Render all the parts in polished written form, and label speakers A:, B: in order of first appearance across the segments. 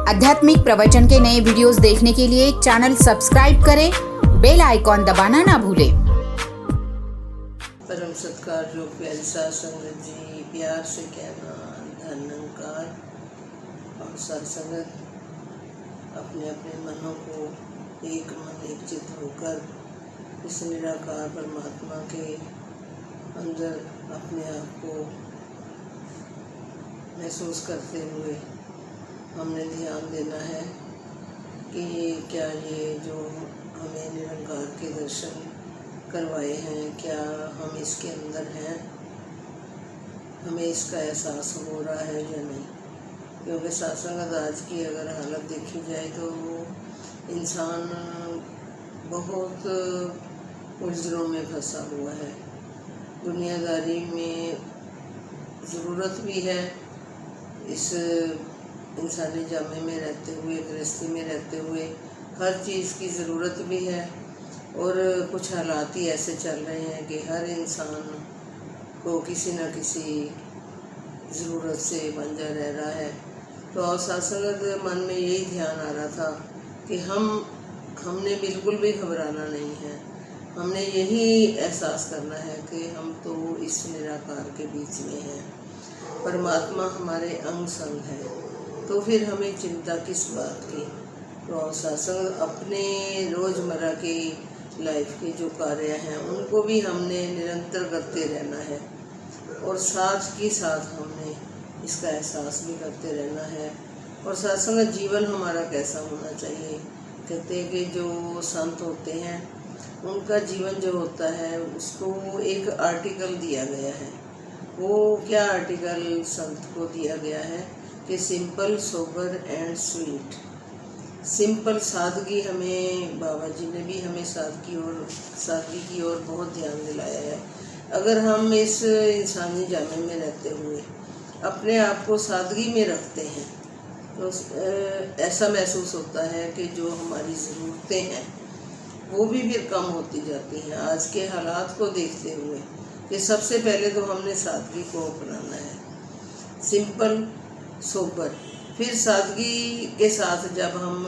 A: आध्यात्मिक प्रवचन के नए वीडियोस देखने के लिए चैनल सब्सक्राइब करें, बेल आइकॉन दबाना ना भूलें।
B: परम सत्कार जो प्यारी साध संगत जी, प्यार से कहना धन निरंकार और साध संगत अपने अपने मनों को एक मन एक चित्त होकर इस निराकार परमात्मा के अंदर अपने आप को महसूस करते हुए हमने ध्यान देना है कि क्या ये जो हमें निरंकार के दर्शन करवाए हैं, क्या हम इसके अंदर हैं, हमें इसका एहसास हो रहा है या नहीं। क्योंकि सत्संग आज की अगर हालत देखी जाए तो इंसान बहुत उलझनों में फंसा हुआ है। दुनियादारी में ज़रूरत भी है, इस इंसानी जामे में रहते हुए, गृहस्थी में रहते हुए हर चीज़ की ज़रूरत भी है। और कुछ हालात ही ऐसे चल रहे हैं कि हर इंसान को किसी न किसी ज़रूरत से बंजा रह रहा है। तो सत्संग मन में यही ध्यान आ रहा था कि हमने बिल्कुल भी घबराना नहीं है। हमने यही एहसास करना है कि हम तो इस निराकार के बीच में हैं, परमात्मा हमारे अंग संग है। तो फिर हमें चिंता किस बात की। तो सत्संग अपने रोज़मर्रा की लाइफ के जो कार्य हैं उनको भी हमने निरंतर करते रहना है और साथ ही साथ हमने इसका एहसास भी करते रहना है। और सत्संग जीवन हमारा कैसा होना चाहिए। कहते हैं कि जो संत होते हैं उनका जीवन जो होता है उसको एक आर्टिकल दिया गया है। वो क्या आर्टिकल संत को दिया गया है कि simple, sober and sweet. Simple सादगी, हमें बाबा जी ने भी हमें सादगी की ओर बहुत ध्यान दिलाया है। अगर हम इस इंसानी जामे में रहते हुए अपने आप को सादगी में रखते हैं तो ऐसा महसूस होता है कि जो हमारी ज़रूरतें हैं वो भी फिर कम होती जाती हैं। आज के हालात को देखते हुए कि सबसे पहले तो हमने सादगी को अपनाना है, सिंपल सोबर। फिर सादगी के साथ जब हम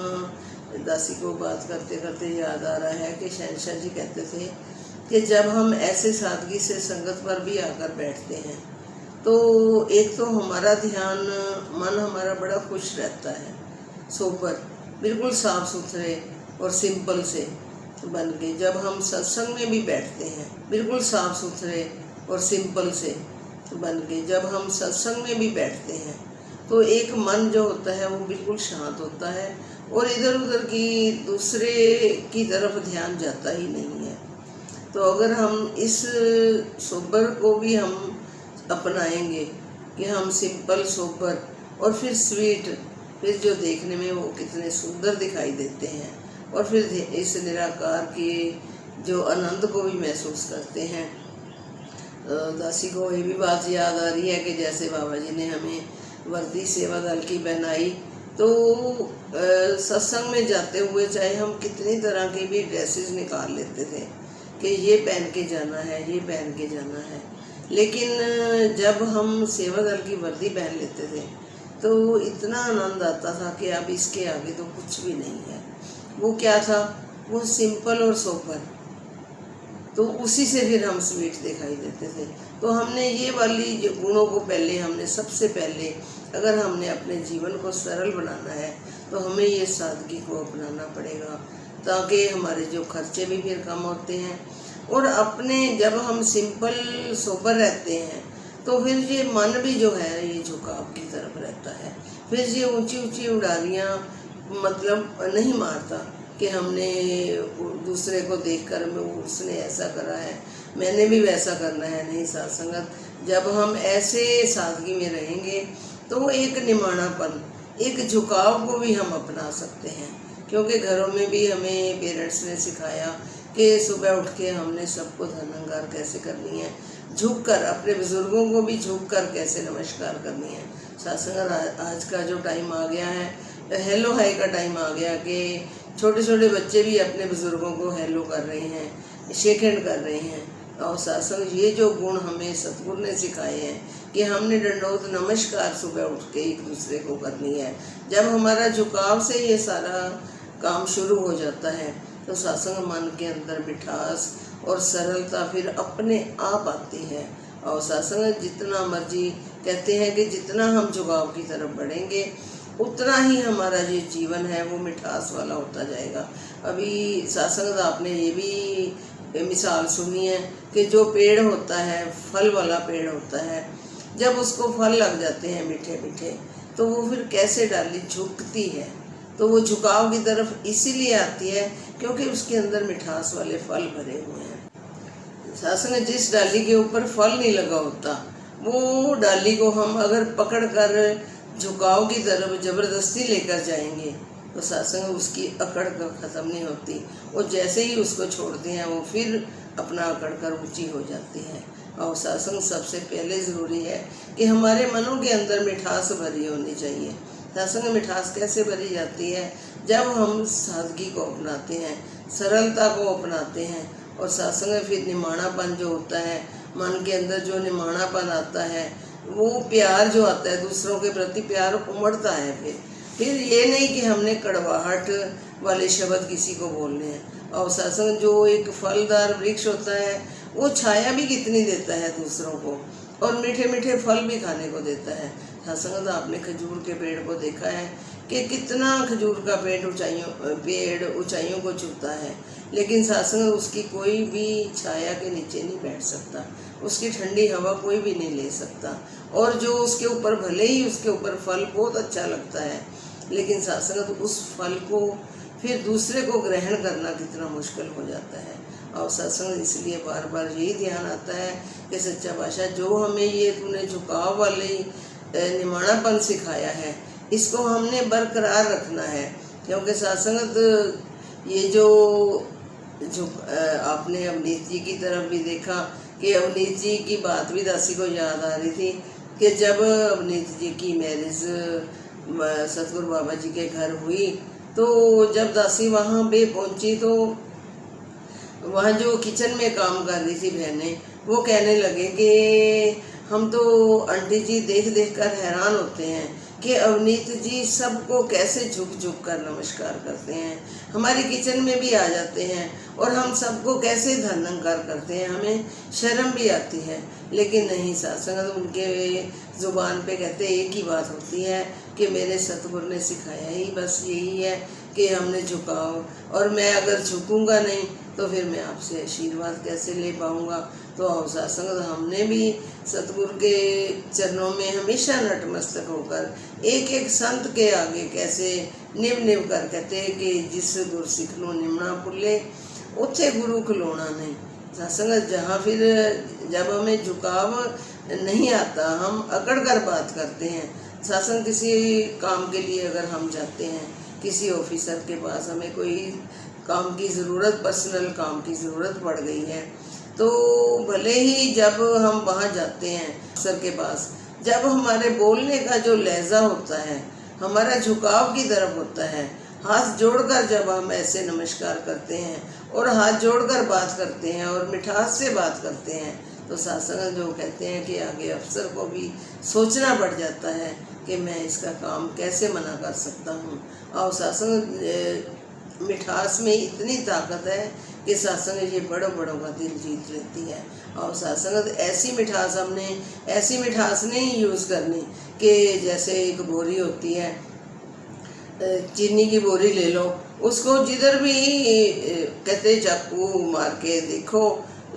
B: दासी को बात करते करते याद आ रहा है कि शहनशाह जी कहते थे कि जब हम ऐसे सादगी से संगत पर भी आकर बैठते हैं तो एक तो हमारा ध्यान, मन हमारा बड़ा खुश रहता है। सोबर, बिल्कुल साफ सुथरे और सिंपल से बन के जब हम सत्संग में भी बैठते हैं, बिल्कुल साफ सुथरे और सिंपल से बन के जब हम सत्संग में भी बैठते हैं तो एक मन जो होता है वो बिल्कुल शांत होता है और इधर उधर की दूसरे की तरफ ध्यान जाता ही नहीं है। तो अगर हम इस सोबर को भी हम अपनाएंगे कि हम सिंपल, सोबर और फिर स्वीट, फिर जो देखने में वो कितने सुंदर दिखाई देते हैं और फिर इस निराकार के जो आनंद को भी महसूस करते हैं। दासी को ये भी बात याद आ रही है कि जैसे बाबा जी ने हमें वर्दी सेवा दल की पहनाई तो सत्संग में जाते हुए चाहे हम कितनी तरह की भी ड्रेसेस निकाल लेते थे कि ये पहन के जाना है, ये पहन के जाना है, लेकिन जब हम सेवा दल की वर्दी पहन लेते थे तो इतना आनंद आता था कि अब इसके आगे तो कुछ भी नहीं है। वो क्या था, वो सिंपल और सोबर, तो उसी से फिर हम स्वीट दिखाई देते थे। तो हमने ये वाली जो गुणों को पहले, हमने सबसे पहले अगर हमने अपने जीवन को सरल बनाना है तो हमें ये सादगी को अपनाना पड़ेगा, ताकि हमारे जो खर्चे भी फिर कम होते हैं। और अपने जब हम सिंपल सोबर रहते हैं तो फिर ये मन भी जो है ये झुकाव की तरफ रहता है। फिर ये ऊंची ऊंची उड़ारियाँ मतलब नहीं मारता कि हमने दूसरे को देखकर उसने ऐसा करा है, मैंने भी वैसा करना है। नहीं, साथ संगत जब हम ऐसे सादगी में रहेंगे तो एक निमाणापन, एक झुकाव को भी हम अपना सकते हैं। क्योंकि घरों में भी हमें पेरेंट्स ने सिखाया कि सुबह उठ के हमने सबको धनंकार कैसे करनी है, झुक कर, अपने बुज़ुर्गों को भी झुक कर कैसे नमस्कार करनी है। साथ संगत आज का जो टाइम आ गया है, हेलो हाय का टाइम आ गया कि छोटे छोटे बच्चे भी अपने बुज़ुर्गों को हेलो कर रहे हैं, शेक हैंड कर रहे हैं। और सत्संग ये जो गुण हमें सतगुरु ने सिखाए हैं कि हमने दंडोत नमस्कार सुबह उठ के एक दूसरे को करनी है। जब हमारा झुकाव से ये सारा काम शुरू हो जाता है तो सत्संग मन के अंदर मिठास और सरलता फिर अपने आप आती है। और सत्संग जितना मर्जी कहते हैं कि जितना हम झुकाव की तरफ बढ़ेंगे उतना ही हमारा जो जीवन है वो मिठास वाला होता जाएगा। अभी सत्संग आपने ये भी मिसाल सुनी है कि जो पेड़ होता है, फल वाला पेड़ होता है, जब उसको फल लग जाते हैं मीठे मीठे तो वो फिर कैसे डाली झुकती है। तो वो झुकाव की तरफ इसीलिए आती है क्योंकि उसके अंदर मिठास वाले फल भरे हुए हैं। सत्संग जिस डाली के ऊपर फल नहीं लगा होता वो डाली को हम अगर पकड़ कर झुकाव की तरफ जबरदस्ती लेकर जाएंगे तो सत्संग उसकी अकड़ का ख़त्म नहीं होती। और जैसे ही उसको छोड़ते हैं वो फिर अपना अकड़ कर ऊँची हो जाती है। और सत्संग सबसे पहले ज़रूरी है कि हमारे मनों के अंदर मिठास भरी होनी चाहिए। सत्संग मिठास कैसे भरी जाती है? जब हम सादगी को अपनाते हैं, सरलता को अपनाते हैं। और सत्संग फिर निमाणापन जो होता है, मन के अंदर जो निमाणापन आता है, वो प्यार जो आता है दूसरों के प्रति प्यार उमड़ता है। फिर ये नहीं कि हमने कड़वाहट वाले शब्द किसी को बोलने हैं। और सत्संग जो एक फलदार वृक्ष होता है वो छाया भी कितनी देता है दूसरों को और मीठे मीठे फल भी खाने को देता है। सत्संग आपने खजूर के पेड़ को देखा है कि कितना खजूर का पेड़ ऊंचाइयों को छूता है, लेकिन सत्संग उसकी कोई भी छाया के नीचे नहीं बैठ सकता, उसकी ठंडी हवा कोई भी नहीं ले सकता। और जो उसके ऊपर भले ही उसके ऊपर फल बहुत अच्छा लगता है, लेकिन सत्संग तो उस फल को फिर दूसरे को ग्रहण करना कितना मुश्किल हो जाता है। और सत्संग इसलिए बार बार यही ध्यान आता है कि सच्चा पातशाह जो हमें ये तूने झुकाव वाले निमाणापन सिखाया है इसको हमने बरकरार रखना है। क्योंकि सत्संग ये जो आपने अवनीत जी की तरफ भी देखा कि अवनीत जी की बात भी दासी को याद आ रही थी कि जब अवनीत जी की मैरिज सतगुरु बाबा जी के घर हुई तो जब दासी वहाँ पे पहुँची तो वहाँ जो किचन में काम कर रही थी बहनें वो कहने लगे कि हम तो आंटी जी देख देख कर हैरान होते हैं कि अवनीत जी सबको कैसे झुक झुक कर नमस्कार करते हैं, हमारी किचन में भी आ जाते हैं और हम सबको कैसे धन्यकार करते हैं, हमें शर्म भी आती है। लेकिन नहीं, सत्संग तो उनके ज़ुबान पे कहते एक ही बात होती है कि मेरे सतगुरु ने सिखाया ही बस यही है कि हमने झुकाओ, और मैं अगर झुकूंगा नहीं तो फिर मैं आपसे आशीर्वाद कैसे ले पाऊंगा। तो सत्संग हमने भी सतगुरु के चरणों में हमेशा नतमस्तक होकर एक एक संत के आगे कैसे निव निव कर कहते हैं कि जिस गुर सिख लो निमना पुले उथे गुरु खलोना नहीं। सत्संग जहाँ फिर जब हमें झुकाव नहीं आता, हम अकड़ कर बात करते हैं। सत्संग किसी काम के लिए अगर हम जाते हैं किसी ऑफिसर के पास, हमें कोई काम की ज़रूरत, पर्सनल काम की ज़रूरत पड़ गई है, तो भले ही जब हम वहाँ जाते हैं अफसर के पास, जब हमारे बोलने का जो लहजा होता है हमारा झुकाव की तरफ होता है, हाथ जोड़कर जब हम ऐसे नमस्कार करते हैं और हाथ जोड़कर बात करते हैं और मिठास से बात करते हैं, तो सत्संग जो कहते हैं कि आगे अफसर को भी सोचना पड़ जाता है कि मैं इसका काम कैसे मना कर सकता हूँ। और सत्संग मिठास में इतनी ताकत है कि सत्संग ये बड़ों बड़ों का दिल जीत लेती है। और सत्संग ऐसी मिठास, हमने ऐसी मिठास नहीं यूज़ करनी कि जैसे एक बोरी होती है, चीनी की बोरी ले लो, उसको जिधर भी कहते चाकू मार के देखो,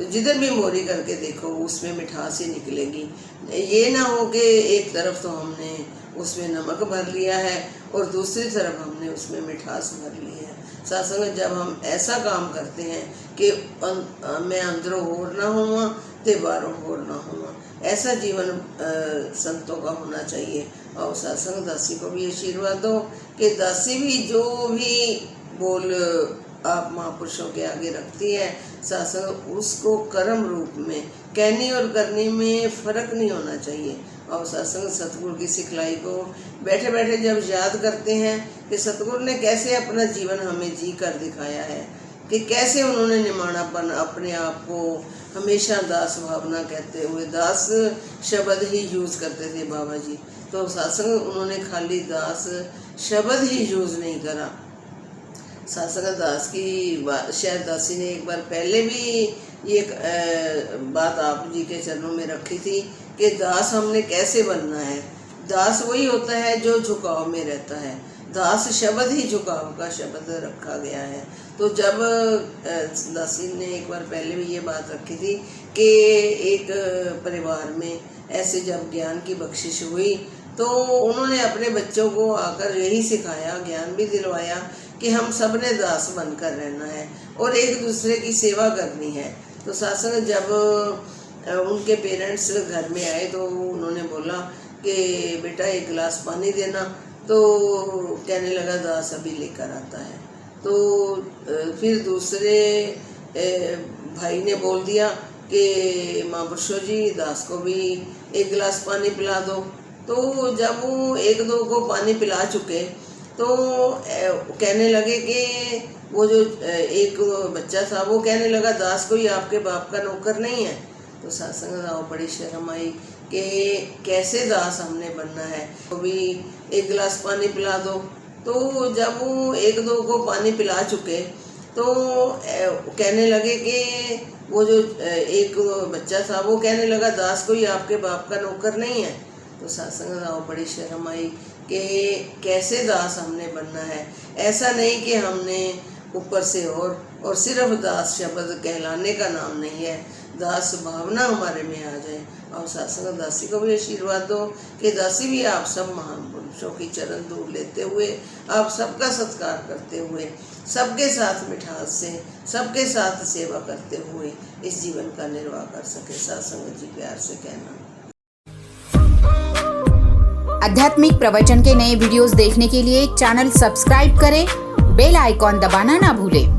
B: जिधर भी मोरी करके देखो उसमें मिठास ही निकलेगी। ये ना हो कि एक तरफ तो हमने उसमें नमक भर लिया है और दूसरी तरफ हमने उसमें मिठास भर ली है। सत्संग जब हम ऐसा काम करते हैं कि मैं अंदरों होर ना हुआ ते बाहरों होर ना हुआ, ऐसा जीवन संतों का होना चाहिए। और सत्संग दासी को भी आशीर्वाद दो कि दासी भी जो भी बोल आप महापुरुषों के आगे रखती है, सत्संग उसको कर्म रूप में कहनी और करने में फ़र्क नहीं होना चाहिए। और सत्संग सतगुरु की सिखलाई को बैठे बैठे जब याद करते हैं कि सतगुरु ने कैसे अपना जीवन हमें जी कर दिखाया है, कि कैसे उन्होंने निमाणापन अपने आप को हमेशा दास भावना कहते हुए दास शब्द ही यूज़ करते थे बाबा जी। तो सत्संग उन्होंने खाली दास शब्द ही यूज़ नहीं करा। सत्संग दास की शायद दासी ने एक बार पहले भी ये बात आप जी के चरणों में रखी थी कि दास हमने कैसे बनना है। दास वही होता है जो झुकाव में रहता है। दास शब्द ही झुकाव का शब्द रखा गया है। तो जब दासी ने एक बार पहले भी ये बात रखी थी कि एक परिवार में ऐसे जब ज्ञान की बख्शिश हुई तो उन्होंने अपने बच्चों को आकर यही सिखाया, ज्ञान भी दिलवाया कि हम सब ने दास बनकर रहना है और एक दूसरे की सेवा करनी है। तो सत्संग जब उनके पेरेंट्स घर में आए तो उन्होंने बोला कि बेटा एक गिलास पानी देना। तो कहने लगा दास अभी लेकर आता है। तो फिर दूसरे भाई ने बोल दिया कि महापुरुषों जी दास को भी एक गिलास पानी पिला दो। तो जब वो एक दो को पानी पिला चुके तो कहने लगे कि वो जो एक बच्चा था वो कहने लगा दास कोई आपके बाप का नौकर नहीं है। तो सत्संग को बड़ी शर्म आई कि कैसे दास हमने बनना है, तो भी एक गिलास पानी पिला दो। तो जब वो एक दो को पानी पिला चुके तो कहने लगे कि वो जो एक बच्चा था वो कहने लगा दास कोई आपके बाप का नौकर नहीं है। तो सत्संग को बड़ी शर्म आई कि कैसे दास हमने बनना है। ऐसा नहीं कि हमने ऊपर से और सिर्फ दास शब्द कहलाने का नाम नहीं है, दास भावना हमारे में आ जाए। और सत्संग दासी को भी आशीर्वाद दो कि दासी भी आप सब महान पुरुषों की चरण धूल लेते हुए, आप सबका सत्कार करते हुए, सबके साथ मिठास से, सबके साथ सेवा करते हुए इस जीवन का निर्वाह कर सके। सत्संग जी प्यार से कहना।
A: आध्यात्मिक प्रवचन के नए वीडियोस देखने के लिए चैनल सब्सक्राइब करें, बेल आइकॉन दबाना ना भूलें।